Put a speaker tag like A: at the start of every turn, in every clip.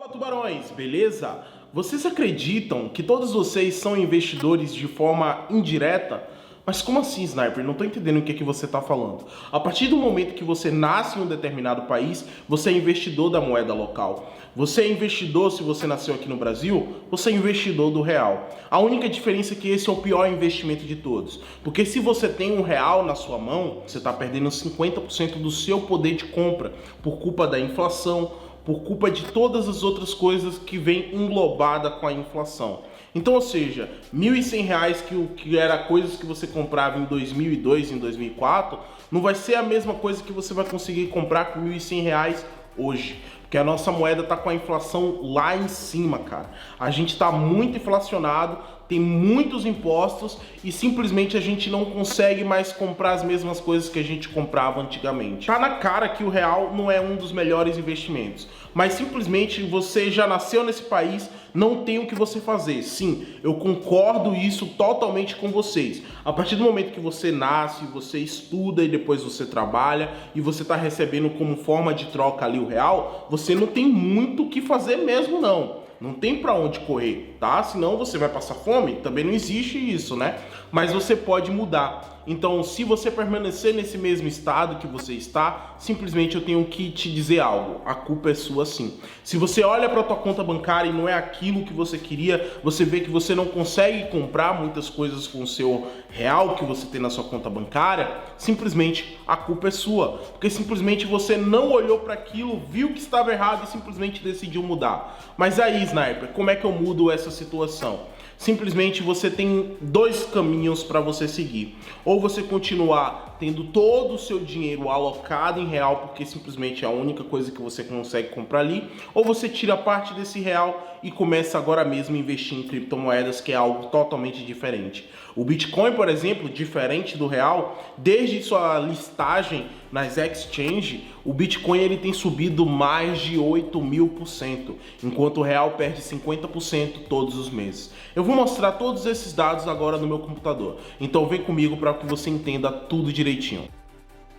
A: Fala, tubarões, beleza? Vocês acreditam que todos vocês são investidores de forma indireta? Mas como assim, Sniper? Não tô entendendo o que é que você tá falando. A partir do momento que você nasce em um determinado país, você é investidor da moeda local. Você é investidor, se você nasceu aqui no Brasil, você é investidor do real. A única diferença é que esse é o pior investimento de todos. Porque se você tem um real na sua mão, você está perdendo 50% do seu poder de compra por culpa da inflação, por culpa de todas as outras coisas que vem englobada com a inflação. Então, ou seja, R$ 1.100 que era coisas que você comprava em 2002, em 2004, não vai ser a mesma coisa que você vai conseguir comprar com R$ 1.100 hoje. Porque a nossa moeda tá com a inflação lá em cima, cara. A gente tá muito inflacionado, tem muitos impostos e simplesmente a gente não consegue mais comprar as mesmas coisas que a gente comprava antigamente. Tá na cara que o real não é um dos melhores investimentos, mas simplesmente você já nasceu nesse país, não tem o que você fazer. Sim, eu concordo isso totalmente com vocês. A partir do momento que você nasce, você estuda e depois você trabalha e você tá recebendo como forma de troca ali o real, você não tem muito o que fazer mesmo não. Não tem pra onde correr, tá? Senão você vai passar fome, também não existe isso, né? Mas você pode mudar. Então, se você permanecer nesse mesmo estado que você está, simplesmente eu tenho que te dizer algo. A culpa é sua sim. Se você olha para tua conta bancária e não é aquilo que você queria, você vê que você não consegue comprar muitas coisas com o seu real que você tem na sua conta bancária, simplesmente a culpa é sua. Porque simplesmente você não olhou para aquilo, viu que estava errado e simplesmente decidiu mudar. Mas aí, Sniper, como é que eu mudo essa situação? Simplesmente você tem dois caminhos para você seguir. Ou você continuar tendo todo o seu dinheiro alocado em real, porque simplesmente é a única coisa que você consegue comprar ali, ou você tira parte desse real e começa agora mesmo a investir em criptomoedas, que é algo totalmente diferente. O Bitcoin, por exemplo, diferente do real, desde sua listagem nas exchanges, o Bitcoin ele tem subido mais de 8.000%, enquanto o real perde 50% todos os meses. Eu vou mostrar todos esses dados agora no meu computador, então vem comigo para que você entenda tudo direitinho.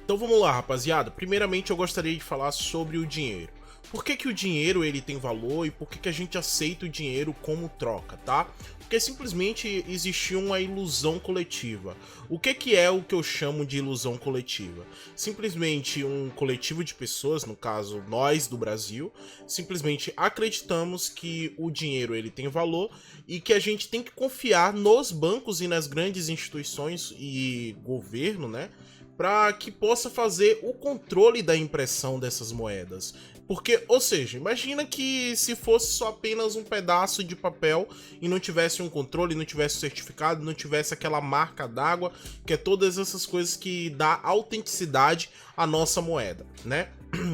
A: Então vamos lá, rapaziada. Primeiramente eu gostaria de falar sobre o dinheiro. Por que o dinheiro ele tem valor e por que a gente aceita o dinheiro como troca, tá? Porque simplesmente existiu uma ilusão coletiva. O que é o que eu chamo de ilusão coletiva? Simplesmente um coletivo de pessoas, no caso nós do Brasil, simplesmente acreditamos que o dinheiro ele tem valor e que a gente tem que confiar nos bancos e nas grandes instituições e governo, né? Para que possa fazer o controle da impressão dessas moedas. Porque, ou seja, imagina que se fosse só apenas um pedaço de papel e não tivesse um controle, não tivesse certificado, não tivesse aquela marca d'água, que é todas essas coisas que dá autenticidade à nossa moeda, né?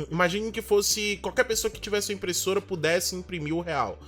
A: Imagine que fosse qualquer pessoa que tivesse uma impressora pudesse imprimir o real.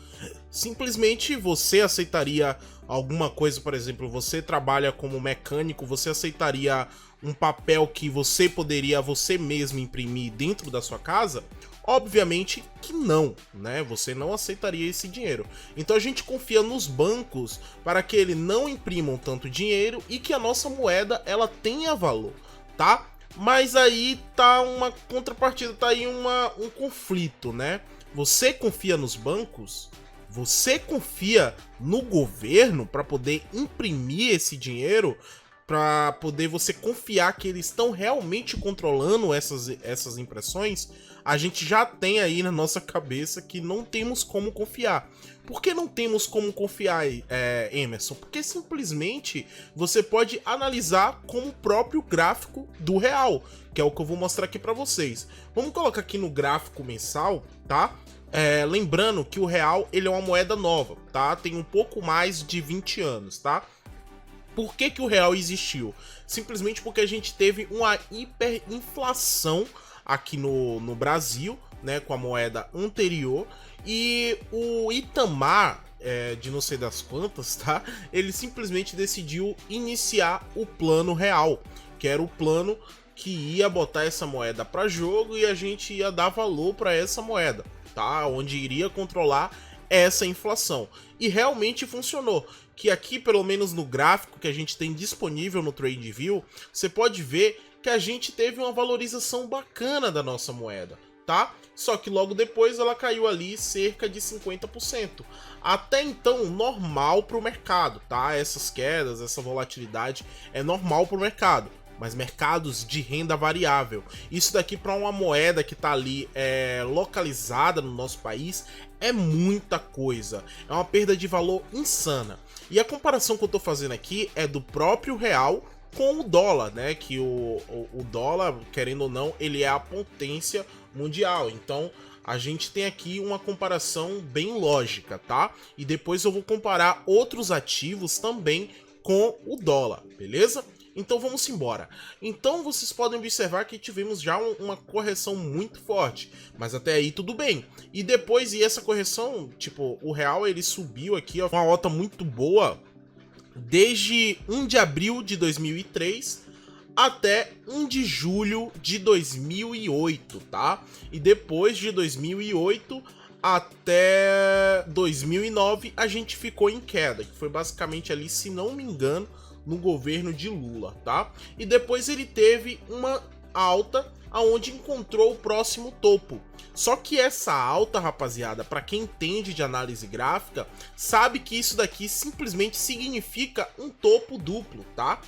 A: Simplesmente você aceitaria alguma coisa, por exemplo, você trabalha como mecânico, você aceitaria um papel que você poderia você mesmo imprimir dentro da sua casa? Obviamente que não, né? Você não aceitaria esse dinheiro. Então a gente confia nos bancos para que eles não imprimam tanto dinheiro e que a nossa moeda ela tenha valor, tá? Mas aí tá uma contrapartida, tá aí um conflito, né? Você confia nos bancos? Você confia no governo para poder imprimir esse dinheiro? Para poder você confiar que eles estão realmente controlando essas impressões? A gente já tem aí na nossa cabeça que não temos como confiar. Por que não temos como confiar, Emerson? Porque simplesmente você pode analisar como o próprio gráfico do real, que é o que eu vou mostrar aqui para vocês. Vamos colocar aqui no gráfico mensal, tá? Lembrando que o real ele é uma moeda nova, tá? Tem um pouco mais de 20 anos, tá? Por que o real existiu? Simplesmente porque a gente teve uma hiperinflação aqui no Brasil, né, com a moeda anterior, e o Itamar, de não sei das quantas, tá? Ele simplesmente decidiu iniciar o plano real, que era o plano que ia botar essa moeda para jogo e a gente ia dar valor para essa moeda, tá? Onde iria controlar essa inflação. E realmente funcionou. Que aqui, pelo menos no gráfico que a gente tem disponível no TradingView, você pode ver que a gente teve uma valorização bacana da nossa moeda, tá? Só que logo depois ela caiu ali cerca de 50%. Até então, normal para o mercado, tá? Essas quedas, essa volatilidade é normal para o mercado. Mas mercados de renda variável, isso daqui para uma moeda que está ali localizada no nosso país, é muita coisa. É uma perda de valor insana. E a comparação que eu estou fazendo aqui é do próprio real com o dólar, né? Que o dólar, querendo ou não, ele é a potência mundial. Então, a gente tem aqui uma comparação bem lógica, tá? E depois eu vou comparar outros ativos também com o dólar, beleza? Então vamos embora. Então vocês podem observar que tivemos já uma correção muito forte, mas até aí tudo bem. E depois, e essa correção, tipo, o real ele subiu aqui, ó, uma alta muito boa, desde 1 de abril de 2003 até 1 de julho de 2008, tá? E depois de 2008 até 2009 a gente ficou em queda, que foi basicamente ali, se não me engano, no governo de Lula, tá? E depois ele teve uma alta aonde encontrou o próximo topo. Só que essa alta, rapaziada, para quem entende de análise gráfica, sabe que isso daqui simplesmente significa um topo duplo, tá?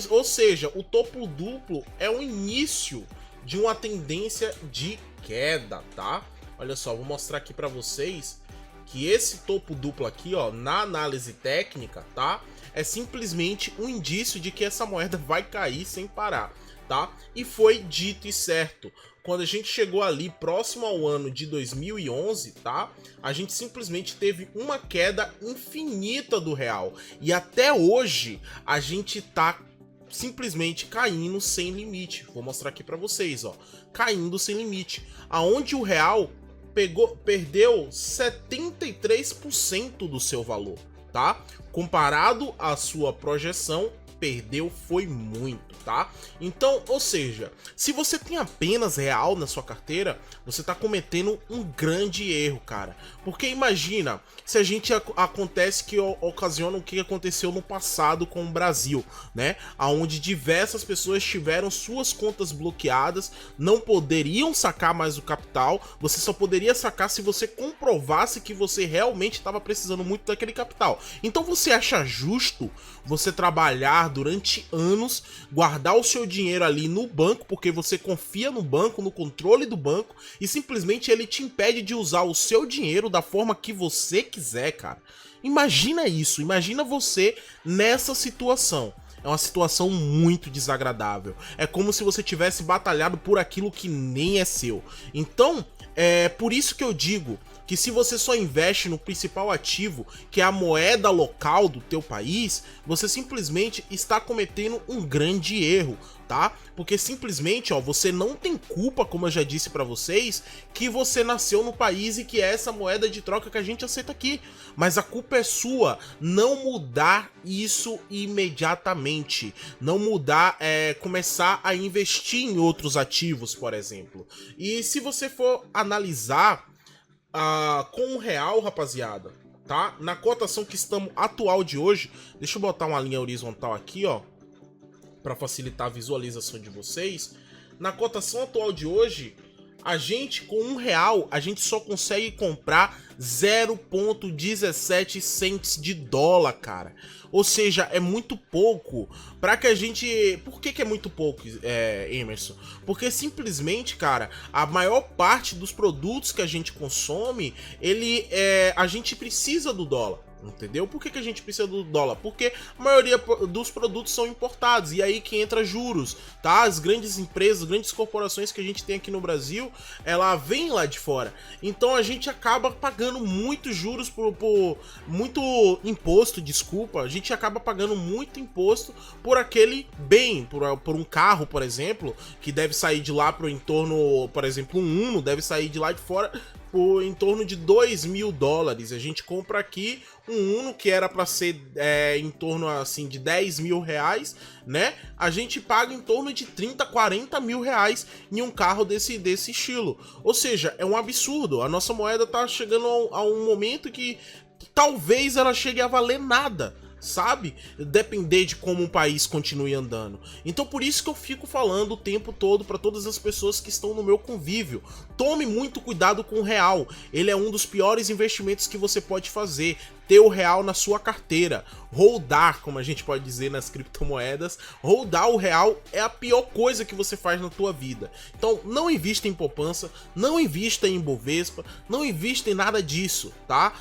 A: Ou seja, o topo duplo é o início de uma tendência de queda, tá? Olha só, vou mostrar aqui para vocês que esse topo duplo aqui, ó, na análise técnica, tá? É simplesmente um indício de que essa moeda vai cair sem parar, tá? E foi dito e certo. Quando a gente chegou ali próximo ao ano de 2011, tá? A gente simplesmente teve uma queda infinita do real. E até hoje a gente tá simplesmente caindo sem limite. Vou mostrar aqui para vocês, ó. Caindo sem limite. Aonde o real perdeu 73% do seu valor, tá? Comparado à sua projeção, perdeu foi muito, tá? Então, ou seja, se você tem apenas real na sua carteira, você tá cometendo um grande erro, cara. Porque imagina, se a gente acontece que ocasiona o que aconteceu no passado com o Brasil, né? Onde diversas pessoas tiveram suas contas bloqueadas, não poderiam sacar mais o capital, você só poderia sacar se você comprovasse que você realmente estava precisando muito daquele capital. Então você acha justo você trabalhar durante anos, guardar o seu dinheiro ali no banco, porque você confia no banco, no controle do banco, e simplesmente ele te impede de usar o seu dinheiro da forma que você quiser, cara. Imagina isso, imagina você nessa situação. É uma situação muito desagradável. É como se você tivesse batalhado por aquilo que nem é seu. Então, é por isso que eu digo que se você só investe no principal ativo, que é a moeda local do teu país, você simplesmente está cometendo um grande erro, tá? Porque simplesmente, ó, você não tem culpa, como eu já disse pra vocês, que você nasceu no país e que é essa moeda de troca que a gente aceita aqui. Mas a culpa é sua não mudar isso imediatamente. Não mudar, começar a investir em outros ativos, por exemplo. E se você for analisar com o real, rapaziada, tá? Na cotação que estamos atual de hoje, deixa eu botar uma linha horizontal aqui, ó, para facilitar a visualização de vocês. Na cotação atual de hoje, a gente com R$1, a gente só consegue comprar 0,17 cents de dólar, cara. Ou seja, é muito pouco para que a gente... Por que é muito pouco, Emerson? Porque simplesmente, cara, a maior parte dos produtos que a gente consome, a gente precisa do dólar. Entendeu? Por que a gente precisa do dólar? Porque a maioria dos produtos são importados, e aí que entra juros, tá? As grandes empresas, grandes corporações que a gente tem aqui no Brasil, ela vem lá de fora. Então a gente acaba pagando muitos juros muito imposto, desculpa, a gente acaba pagando muito imposto por aquele bem, por um carro, por exemplo, que deve sair de lá pro entorno, por exemplo, um Uno deve sair de lá de fora por em torno de $2.000. A gente compra aqui um Uno que era para ser em torno assim de R$10.000, né? A gente paga em torno de 30, 40 mil reais em um carro desse estilo. Ou seja, é um absurdo. A nossa moeda tá chegando a um momento que talvez ela chegue a valer nada. sabe? Depender de como um país continue andando. Então por isso que eu fico falando o tempo todo para todas as pessoas que estão no meu convívio. Tome muito cuidado com o real. Ele é um dos piores investimentos que você pode fazer. Ter o real na sua carteira. Holdar, como a gente pode dizer nas criptomoedas. Holdar o real é a pior coisa que você faz na tua vida. Então não invista em poupança, não invista em Bovespa, não invista em nada disso, tá?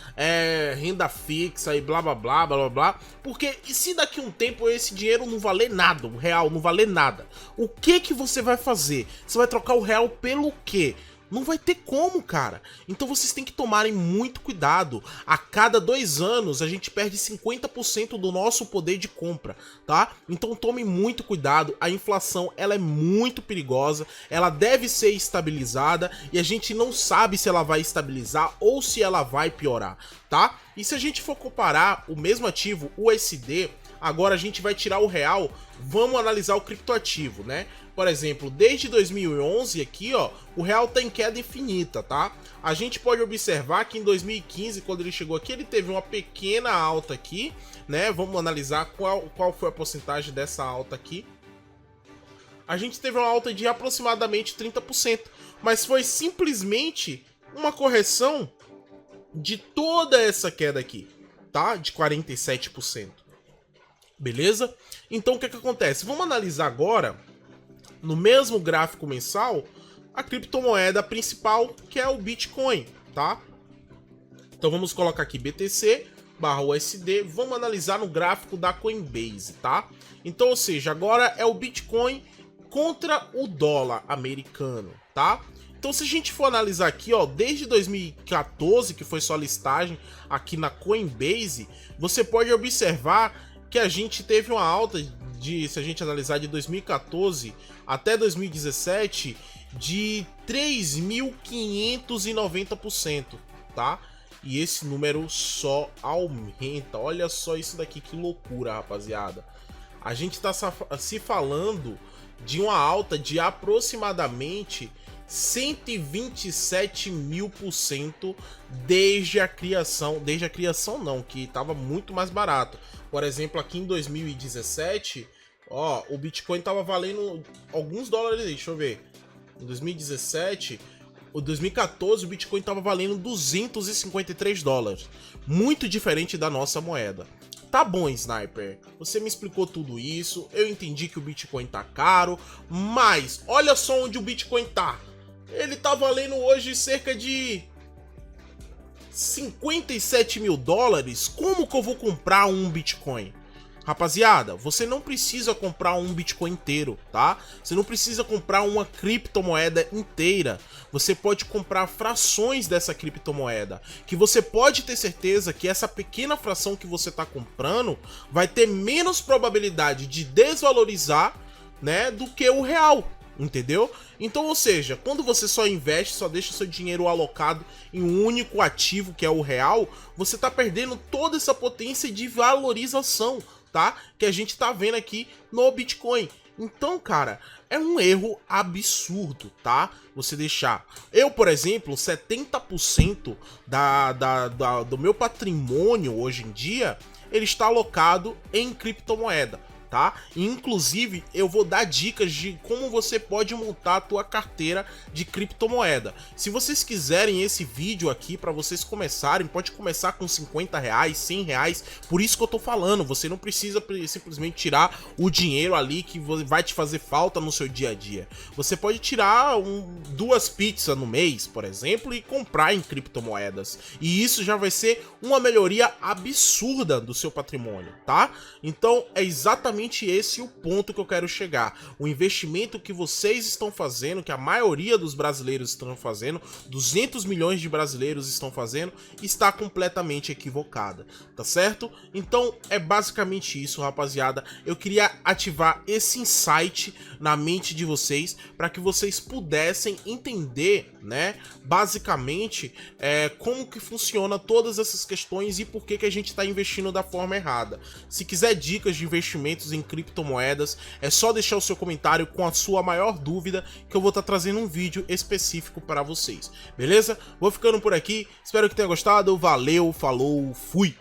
A: Renda fixa e blá blá blá blá blá blá. Porque e se daqui a um tempo esse dinheiro não valer nada, o real não valer nada? O que você vai fazer? Você vai trocar o real pelo quê? Não vai ter como, cara. Então vocês têm que tomarem muito cuidado. A cada 2 anos a gente perde 50% do nosso poder de compra, tá? Então tome muito cuidado. A inflação, ela é muito perigosa. Ela deve ser estabilizada e a gente não sabe se ela vai estabilizar ou se ela vai piorar, tá? E se a gente for comparar o mesmo ativo, o USD, agora a gente vai tirar o real, vamos analisar o criptoativo, né? Por exemplo, desde 2011 aqui, ó, o real tá em queda infinita, tá? A gente pode observar que em 2015, quando ele chegou aqui, ele teve uma pequena alta aqui, né? Vamos analisar qual foi a porcentagem dessa alta aqui. A gente teve uma alta de aproximadamente 30%, mas foi simplesmente uma correção de toda essa queda aqui, tá? De 47%. Beleza? Então o que acontece? Vamos analisar agora, no mesmo gráfico mensal, a criptomoeda principal, que é o Bitcoin, tá? Então vamos colocar aqui BTC/USD, vamos analisar no gráfico da Coinbase, tá? Então, ou seja, agora é o Bitcoin contra o dólar americano, tá? Então se a gente for analisar aqui, ó, desde 2014, que foi só listagem aqui na Coinbase, você pode observar que a gente teve uma alta de, se a gente analisar de 2014 até 2017, de 3.590%, tá? E esse número só aumenta. Olha só isso daqui, que loucura, rapaziada. A gente tá se falando de uma alta de aproximadamente 127.000% desde a criação não, que estava muito mais barato. Por exemplo, aqui em 2017, ó, o Bitcoin estava valendo alguns dólares, deixa eu ver. Em 2017, o 2014, o Bitcoin estava valendo 253 dólares. Muito diferente da nossa moeda. Tá bom, Sniper, você me explicou tudo isso, eu entendi que o Bitcoin tá caro, mas olha só onde o Bitcoin tá. Ele tá valendo hoje cerca de 57 mil dólares. Como que eu vou comprar um Bitcoin? Rapaziada, você não precisa comprar um Bitcoin inteiro, tá? Você não precisa comprar uma criptomoeda inteira. Você pode comprar frações dessa criptomoeda, que você pode ter certeza que essa pequena fração que você tá comprando vai ter menos probabilidade de desvalorizar, né, do que o real. Entendeu? Então, ou seja, quando você só investe, só deixa seu dinheiro alocado em um único ativo, que é o real, você tá perdendo toda essa potência de valorização, tá? Que a gente tá vendo aqui no Bitcoin. Então, cara, é um erro absurdo, tá? Você deixar. Eu, por exemplo, 70% do meu patrimônio hoje em dia, ele está alocado em criptomoeda. Tá? Inclusive, eu vou dar dicas de como você pode montar a tua carteira de criptomoeda. Se vocês quiserem esse vídeo aqui para vocês começarem, pode começar com 50 reais, 100 reais. Por isso que eu tô falando, você não precisa simplesmente tirar o dinheiro ali que vai te fazer falta no seu dia a dia. Você pode tirar 2 pizzas no mês, por exemplo, e comprar em criptomoedas. E isso já vai ser uma melhoria absurda do seu patrimônio, tá? Então, é exatamente esse o ponto que eu quero chegar. O investimento que vocês estão fazendo, que a maioria dos brasileiros estão fazendo, 200 milhões de brasileiros estão fazendo, está completamente equivocada, tá certo? Então é basicamente isso, rapaziada. Eu queria ativar esse insight na mente de vocês para que vocês pudessem entender, né, basicamente como que funciona todas essas questões e por que a gente está investindo da forma errada. Se quiser dicas de investimentos em criptomoedas, é só deixar o seu comentário com a sua maior dúvida que eu vou estar trazendo um vídeo específico para vocês, beleza? Vou ficando por aqui, espero que tenha gostado, valeu, falou, fui!